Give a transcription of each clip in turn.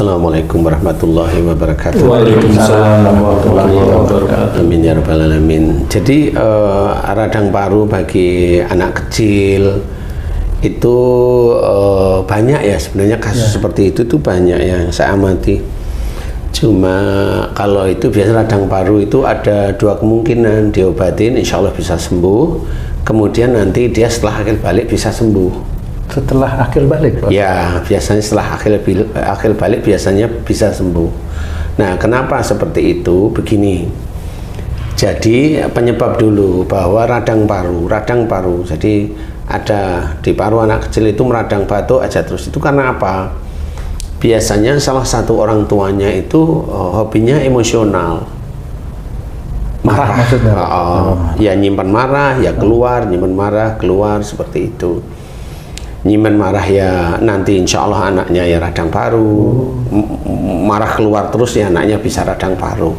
Assalamualaikum warahmatullahi wabarakatuh. Waalaikumsalam warahmatullahi wabarakatuh. Amin ya rabbal alamin. Jadi radang paru bagi anak kecil itu banyak ya sebenarnya kasus seperti itu tuh banyak yang saya amati. Cuma kalau itu biasa radang paru itu ada dua kemungkinan, diobatin insya Allah bisa sembuh, kemudian nanti dia setelah akil balik bisa sembuh. Setelah akil balik, Pak? Ya, biasanya setelah akil balik biasanya bisa sembuh. Nah, kenapa seperti itu? Begini. Jadi penyebab dulu bahwa radang paru. Jadi ada di paru anak kecil itu meradang batuk aja terus. Itu karena apa? Biasanya salah satu orang tuanya itu hobinya emosional. Marah maksudnya? Ya nyimpan marah, ya keluar, nyimpan marah, keluar seperti itu. Nyimpen marah ya nanti insya Allah anaknya ya radang paru, marah keluar terus ya anaknya bisa radang paru.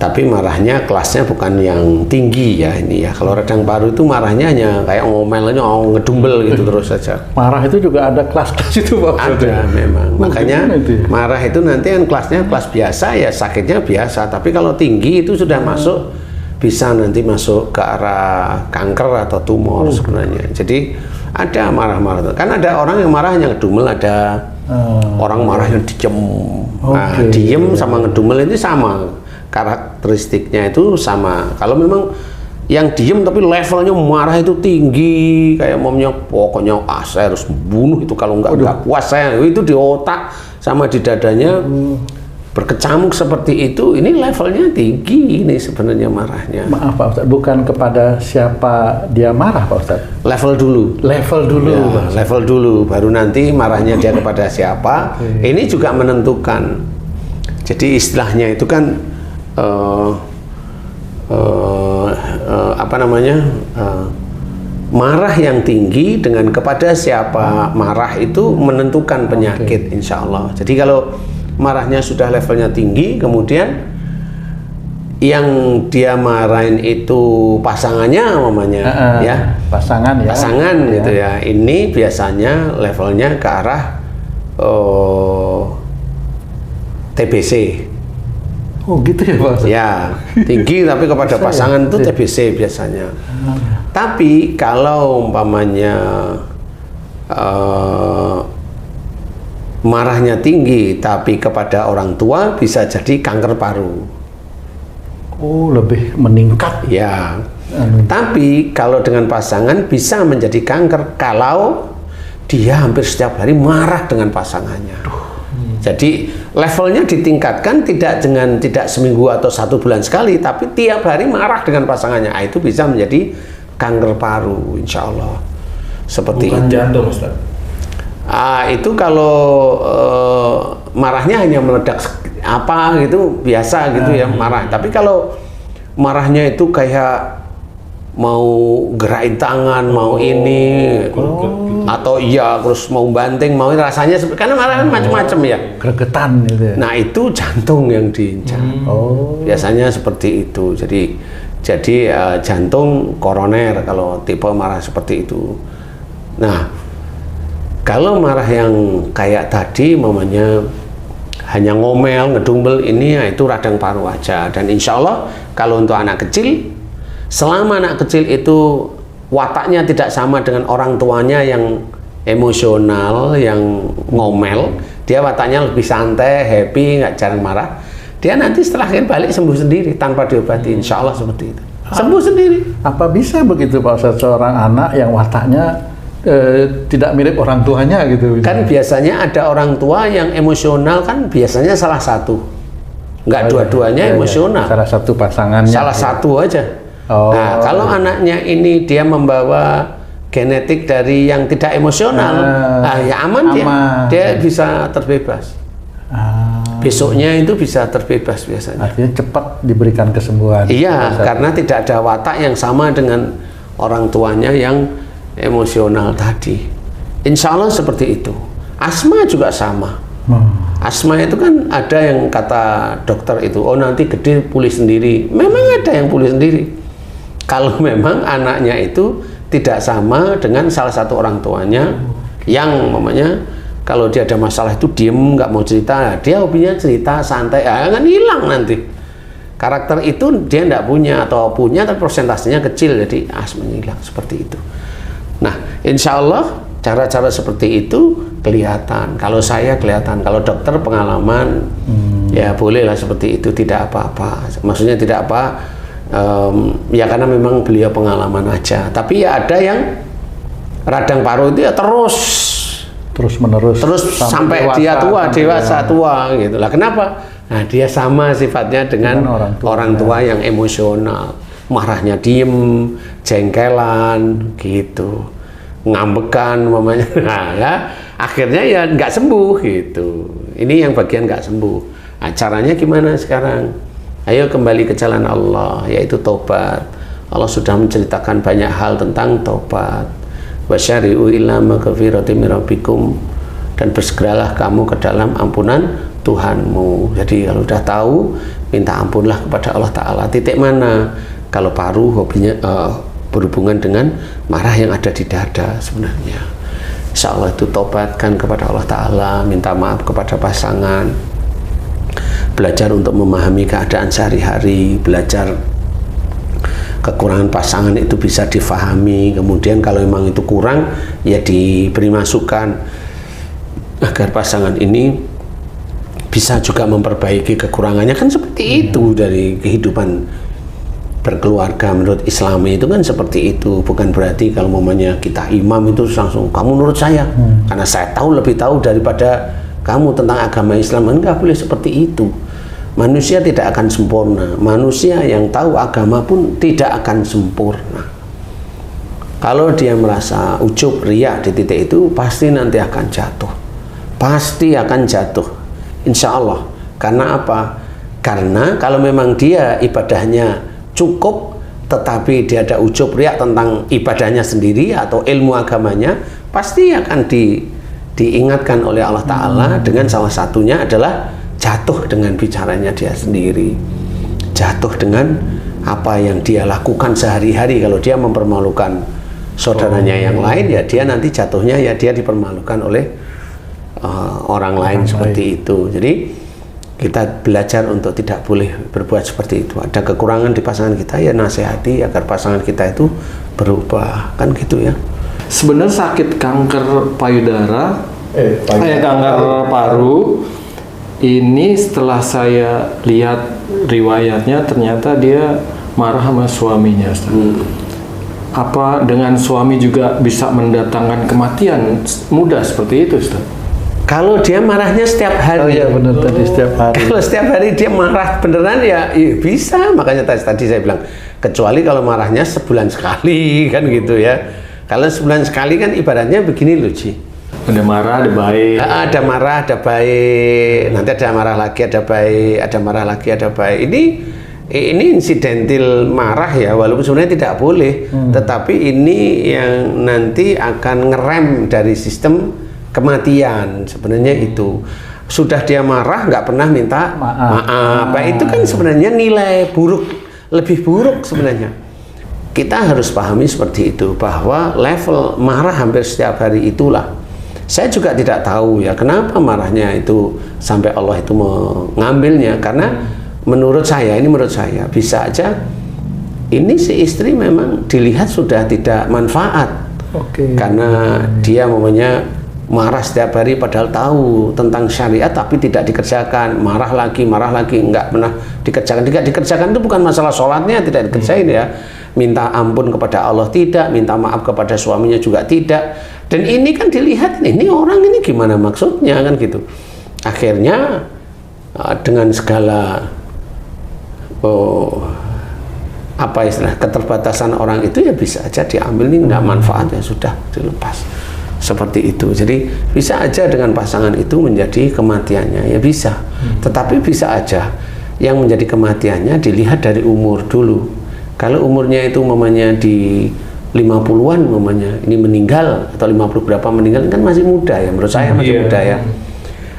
Tapi marahnya kelasnya bukan yang tinggi ya ini ya. Kalau radang paru itu marahnya hanya kayak ngomelnya ngedumbel gitu terus saja. Marah itu juga ada kelas-kelas itu Pak? Ada memang. Makanya marah itu nanti kan kelasnya kelas biasa ya sakitnya biasa. Tapi kalau tinggi itu sudah masuk bisa nanti masuk ke arah kanker atau tumor sebenarnya. Jadi ada marah-marah, kan ada orang yang marah hanya ngedumel, ada orang marah yang diem. Nah, diem sama ngedumel itu sama, karakteristiknya itu sama. Kalau memang yang diem tapi levelnya marah itu tinggi, kayak momnya pokoknya saya harus bunuh itu kalau nggak puas saya, itu di otak sama di dadanya berkecamuk seperti itu, ini levelnya tinggi ini sebenarnya marahnya. Maaf Pak Ustadz, bukan kepada siapa dia marah Pak Ustadz? Level dulu. Level dulu. Ya, level dulu, baru nanti marahnya dia kepada siapa. Ini juga menentukan. Jadi istilahnya itu kan apa namanya? Marah yang tinggi dengan kepada siapa marah itu menentukan penyakit insya Allah. Jadi kalau marahnya sudah levelnya tinggi, kemudian yang dia marahin itu pasangannya mamanya ya pasangan gitu ya, ini biasanya levelnya ke arah TBC. Oh gitu ya Pak? Ya tinggi tapi kepada pasangan itu TBC biasanya. Tapi kalau umpamanya marahnya tinggi tapi kepada orang tua bisa jadi kanker paru. Oh, lebih meningkat ya. Tapi kalau dengan pasangan bisa menjadi kanker kalau dia hampir setiap hari marah dengan pasangannya. Jadi levelnya ditingkatkan tidak seminggu atau 1 bulan sekali, tapi tiap hari marah dengan pasangannya. Itu bisa menjadi kanker paru insya Allah. Seperti bukan jantung Ustaz. Itu kalau marahnya hanya meledak apa gitu biasa gitu ya marah. Tapi kalau marahnya itu kayak mau gerakin tangan, mau ini atau iya terus mau banting, mau rasanya karena marah kan macam-macam ya. Gregetan gitu ya. Nah itu jantung yang diincar. Biasanya seperti itu. Jadi jantung koroner kalau tipe marah seperti itu. Nah kalau marah yang kayak tadi, mamanya hanya ngomel, ngedumbel, ini ya itu radang paru aja. Dan insya Allah kalau untuk anak kecil, selama anak kecil itu wataknya tidak sama dengan orang tuanya yang emosional, yang ngomel, dia wataknya lebih santai, happy, nggak jarang marah. Dia nanti setelah balik sembuh sendiri tanpa diobati, insya Allah seperti itu. Sembuh sendiri. Apa bisa begitu Pak Ustadz, seorang anak yang wataknya tidak mirip orang tuanya gitu? Kan biasanya ada orang tua yang emosional kan biasanya salah satu, nggak dua-duanya emosional. Salah satu pasangannya. Salah satu aja. Nah kalau anaknya ini dia membawa genetik dari yang tidak emosional, ya aman. Dia bisa terbebas. Besoknya itu bisa terbebas biasanya. Artinya cepat diberikan kesembuhan. Iya, karena tidak ada watak yang sama dengan orang tuanya yang emosional tadi. Insya Allah seperti itu. Asma juga sama. Asma itu kan ada yang kata dokter itu, oh nanti gede pulih sendiri. Memang ada yang pulih sendiri. Kalau memang anaknya itu tidak sama dengan salah satu orang tuanya yang mamanya Kalau dia ada masalah itu diem, nggak mau cerita, dia hobinya cerita santai, kan hilang nanti. Karakter itu dia nggak punya, atau punya tapi persentasenya kecil, jadi menghilang seperti itu. Nah, insya Allah cara-cara seperti itu kelihatan. Kalau saya kelihatan, kalau dokter pengalaman, ya bolehlah seperti itu, tidak apa-apa. Maksudnya tidak apa, ya karena memang beliau pengalaman aja. Tapi ya ada yang radang paru itu ya terus menerus, sampai dia tua, dewasa tua gitu lah. Kenapa? Nah, dia sama sifatnya dengan orang tua yang emosional, marahnya diem, jengkelan gitu, ngambekan mamanya. Nah, ya akhirnya ya nggak sembuh gitu. Ini yang bagian nggak sembuh. Nah, caranya gimana sekarang? Ayo kembali ke jalan Allah, yaitu tobat. Allah sudah menceritakan banyak hal tentang tobat. Wasyari'u ila maghfiratin min rabbikum, dan bersegeralah kamu ke dalam ampunan Tuhanmu. Jadi kalau sudah tahu, minta ampunlah kepada Allah Ta'ala. Titik mana? Kalau paru hobinya berhubungan dengan marah yang ada di dada sebenarnya. Insya Allah itu tobatkan kepada Allah Ta'ala, minta maaf kepada pasangan, belajar untuk memahami keadaan sehari-hari, belajar kekurangan pasangan itu bisa difahami, kemudian kalau memang itu kurang ya diberi masukan agar pasangan ini bisa juga memperbaiki kekurangannya. Kan seperti itu dari kehidupan berkeluarga menurut Islami itu kan seperti itu. Bukan berarti kalau mamanya kita imam itu langsung kamu nurut saya karena saya lebih tahu daripada kamu tentang agama Islam. Enggak boleh seperti itu. Manusia tidak akan sempurna. Manusia yang tahu agama pun tidak akan sempurna. Kalau dia merasa ujub, riya di titik itu, pasti nanti akan jatuh. Pasti akan jatuh. Insya Allah. Karena apa? Karena kalau memang dia ibadahnya cukup, tetapi dia ada ujub, riya tentang ibadahnya sendiri atau ilmu agamanya, pasti akan diingatkan oleh Allah Ta'ala dengan salah satunya adalah jatuh dengan bicaranya dia sendiri, jatuh dengan apa yang dia lakukan sehari-hari. Kalau dia mempermalukan saudaranya yang lain, ya dia nanti jatuhnya ya dia dipermalukan oleh orang lain seperti itu. Jadi kita belajar untuk tidak boleh berbuat seperti itu. Ada kekurangan di pasangan kita, ya nasihati agar pasangan kita itu berubah, kan gitu ya. Sebenarnya sakit kanker payudara, kanker paru ini setelah saya lihat riwayatnya, ternyata dia marah sama suaminya. Apa dengan suami juga bisa mendatangkan kematian mudah seperti itu, Ustaz? Kalau dia marahnya setiap hari. Oh iya benar tadi, setiap hari. Kalau setiap hari dia marah beneran ya bisa. Makanya tadi saya bilang, kecuali kalau marahnya sebulan sekali kan gitu ya. Kalau sebulan sekali kan ibaratnya begini loh, Ci. Ada marah, ada baik. Ada marah, ada baik. Nanti ada marah lagi, ada baik. Ada marah lagi, ada baik. Ini insidental marah ya, walaupun sebenarnya tidak boleh. Tetapi ini yang nanti akan ngerem dari sistem kematian. Sebenarnya itu. Sudah dia marah, nggak pernah minta maaf. Itu kan sebenarnya nilai buruk, lebih buruk sebenarnya. Kita harus pahami seperti itu, bahwa level marah hampir setiap hari itulah. Saya juga tidak tahu ya kenapa marahnya itu sampai Allah itu mengambilnya, karena menurut saya bisa aja ini si istri memang dilihat sudah tidak manfaat. Karena dia marah setiap hari padahal tahu tentang syariat tapi tidak dikerjakan, marah lagi nggak pernah dikerjakan. Tidak dikerjakan itu bukan masalah sholatnya tidak dikerjain ya, minta ampun kepada Allah tidak, minta maaf kepada suaminya juga tidak. Dan ini kan dilihat, ini orang ini gimana maksudnya kan gitu. Akhirnya dengan segala keterbatasan orang itu ya bisa aja diambil, ini nggak manfaat ya sudah dilepas seperti itu. Jadi bisa aja dengan pasangan itu menjadi kematiannya ya bisa. Tetapi bisa aja yang menjadi kematiannya dilihat dari umur dulu. Kalau umurnya itu mamanya di 50-an mamanya ini meninggal, atau 50 berapa meninggal, kan masih muda ya, menurut saya masih muda ya.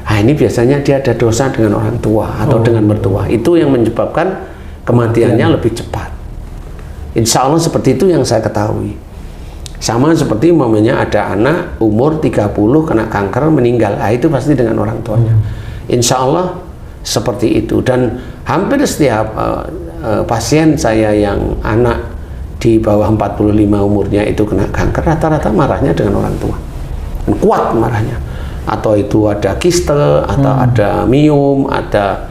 Nah ini biasanya dia ada dosa dengan orang tua atau dengan mertua, itu yang menyebabkan kematiannya lebih cepat. Insya Allah seperti itu yang saya ketahui. Sama seperti umpamanya ada anak umur 30 kena kanker meninggal, itu pasti dengan orang tuanya. Insya Allah seperti itu. Dan hampir setiap pasien saya yang anak di bawah 45 umurnya itu kena kanker, rata-rata marahnya dengan orang tua. Dan kuat marahnya. Atau itu ada kiste, atau ada miom, ada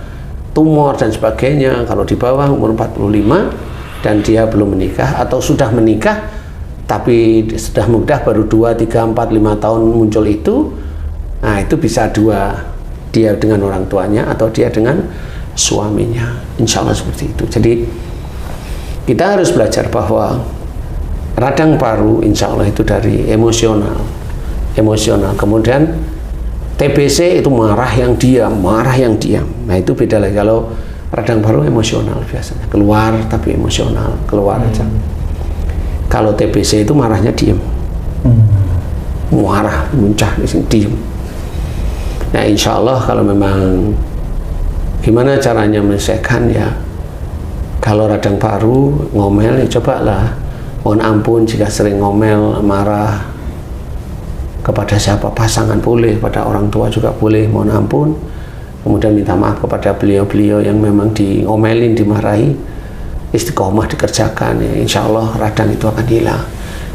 tumor dan sebagainya. Kalau di bawah umur 45 dan dia belum menikah atau sudah menikah tapi sudah mudah baru 2, 3, 4, 5 tahun muncul itu, nah itu bisa dua, dia dengan orang tuanya atau dia dengan suaminya. Insya Allah seperti itu. Jadi kita harus belajar bahwa radang paru insya Allah itu dari emosional. Kemudian TBC itu marah yang diam. Nah itu beda lagi. Kalau radang paru emosional biasanya keluar, tapi emosional keluar aja. Kalau TBC itu marahnya diam, marah muncah di sini diam. Nah insya Allah kalau memang gimana caranya menyelesaikan ya, kalau radang paru ngomel ya cobalah, mohon ampun jika sering ngomel, marah kepada siapa, pasangan boleh, pada orang tua juga boleh, mohon ampun. Kemudian minta maaf kepada beliau-beliau yang memang diomelin, dimarahi, istiqomah dikerjakan, ya, insya Allah radang itu akan hilang.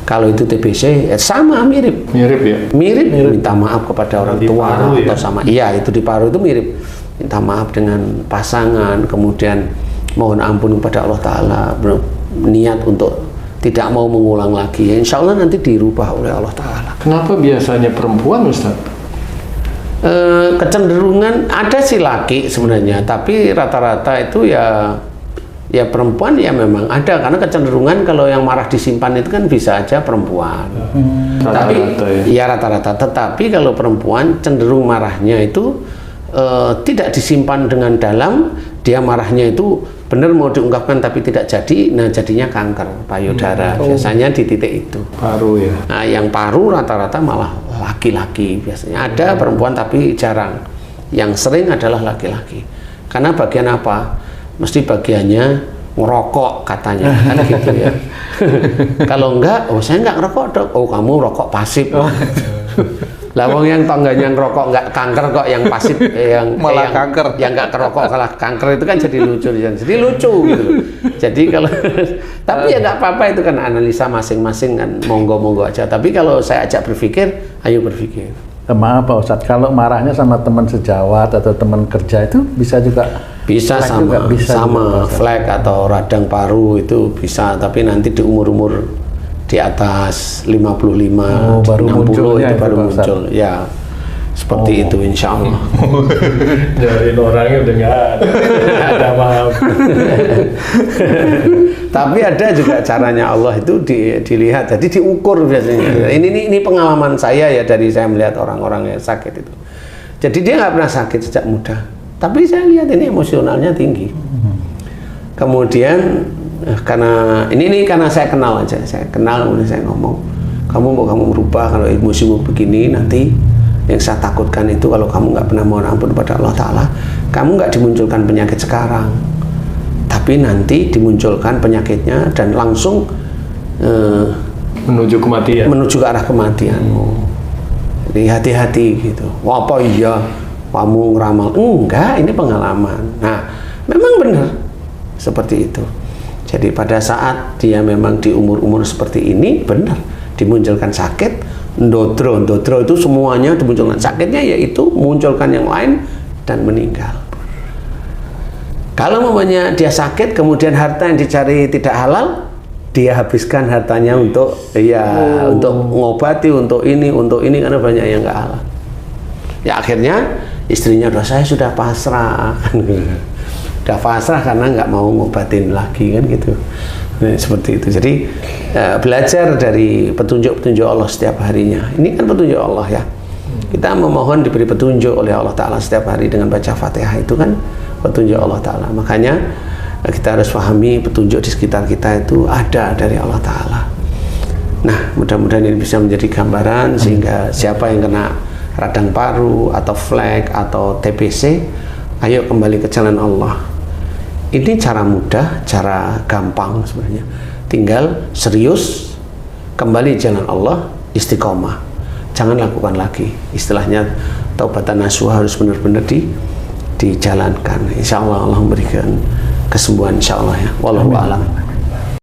Kalau itu TBC, sama mirip ya, mirip minta maaf kepada orang tua atau sama, iya itu di paru itu mirip, minta maaf dengan pasangan, kemudian mohon ampun kepada Allah Ta'ala, niat untuk tidak mau mengulang lagi, ya, insya Allah nanti dirubah oleh Allah Ta'ala. Kenapa biasanya perempuan, Ustaz? Kecenderungan ada sih laki sebenarnya, tapi rata-rata itu ya perempuan ya memang ada, karena kecenderungan kalau yang marah disimpan itu kan bisa aja perempuan. Tapi ya rata-rata. Tetapi kalau perempuan cenderung marahnya itu tidak disimpan dengan dalam, dia marahnya itu benar mau diungkapkan tapi tidak jadi, nah jadinya kanker payudara. Biasanya di titik itu. Paru ya. Nah, yang paru rata-rata malah laki-laki biasanya. Ada perempuan tapi jarang. Yang sering adalah laki-laki. Karena bagian apa? Mesti bagiannya ngerokok katanya, kan gitu ya. Kalau enggak, oh saya enggak ngerokok dok. Oh kamu rokok pasif. Lah wong yang tangganya ngerokok enggak kanker kok, yang pasif yang malah kanker, yang enggak kerokok kalah kanker, itu kan jadi lucu, jadi lucu gitu. Jadi kalau tapi ya enggak apa-apa, itu kan analisa masing-masing kan, monggo-monggo aja. Tapi kalau saya ajak berpikir, ayo berpikir. Maaf Pak Ustadz, kalau marahnya sama teman sejawat atau teman kerja itu bisa juga? Bisa sama, sama flek atau radang paru itu bisa, tapi nanti di umur-umur di atas 55, baru 60 munculnya itu baru muncul. Ya, seperti itu insya Allah. Dari orangnya udah nggak ada maaf. Tapi ada juga caranya Allah itu dilihat, jadi diukur biasanya. Ini pengalaman saya ya, dari saya melihat orang-orang yang sakit itu. Jadi dia nggak pernah sakit sejak muda, tapi saya lihat ini emosionalnya tinggi. Kemudian karena ini karena saya kenal aja, saya kenal, kemudian saya ngomong, kamu merubah, kalau emosimu begini nanti yang saya takutkan itu kalau kamu nggak pernah mohon ampun kepada Allah Ta'ala, kamu nggak dimunculkan penyakit sekarang, tapi nanti dimunculkan penyakitnya dan langsung menuju kematian, menuju ke arah kematianmu. Jadi hati-hati gitu. Wah, apa iya kamu ngeramal? Enggak, ini pengalaman. Nah, memang benar seperti itu. Jadi pada saat dia memang di umur-umur seperti ini, benar dimunculkan sakit, ndodro itu semuanya dimunculkan sakitnya, yaitu munculkan yang lain dan meninggal. Kalau mamanya dia sakit, kemudian harta yang dicari tidak halal, dia habiskan hartanya untuk untuk mengobati, untuk ini karena banyak yang nggak halal. Ya akhirnya istrinya saya sudah pasrah. Udah pasrah karena nggak mau ngobatin lagi kan gitu. Nah, seperti itu. Jadi belajar dari petunjuk-petunjuk Allah setiap harinya. Ini kan petunjuk Allah ya. Kita memohon diberi petunjuk oleh Allah Ta'ala setiap hari dengan baca Fatihah, itu kan petunjuk Allah Ta'ala. Makanya kita harus pahami petunjuk di sekitar kita itu ada dari Allah Ta'ala. Nah, mudah-mudahan ini bisa menjadi gambaran sehingga siapa yang kena radang paru atau flek atau TBC, ayo kembali ke jalan Allah. Ini cara mudah, cara gampang sebenarnya. Tinggal serius, kembali jalan Allah, istiqomah, jangan lakukan lagi. Istilahnya taubatan nasuha harus benar-benar dijalankan. Insya Allah Allah memberikan kesembuhan, insya Allah ya. Wallahu a'lam.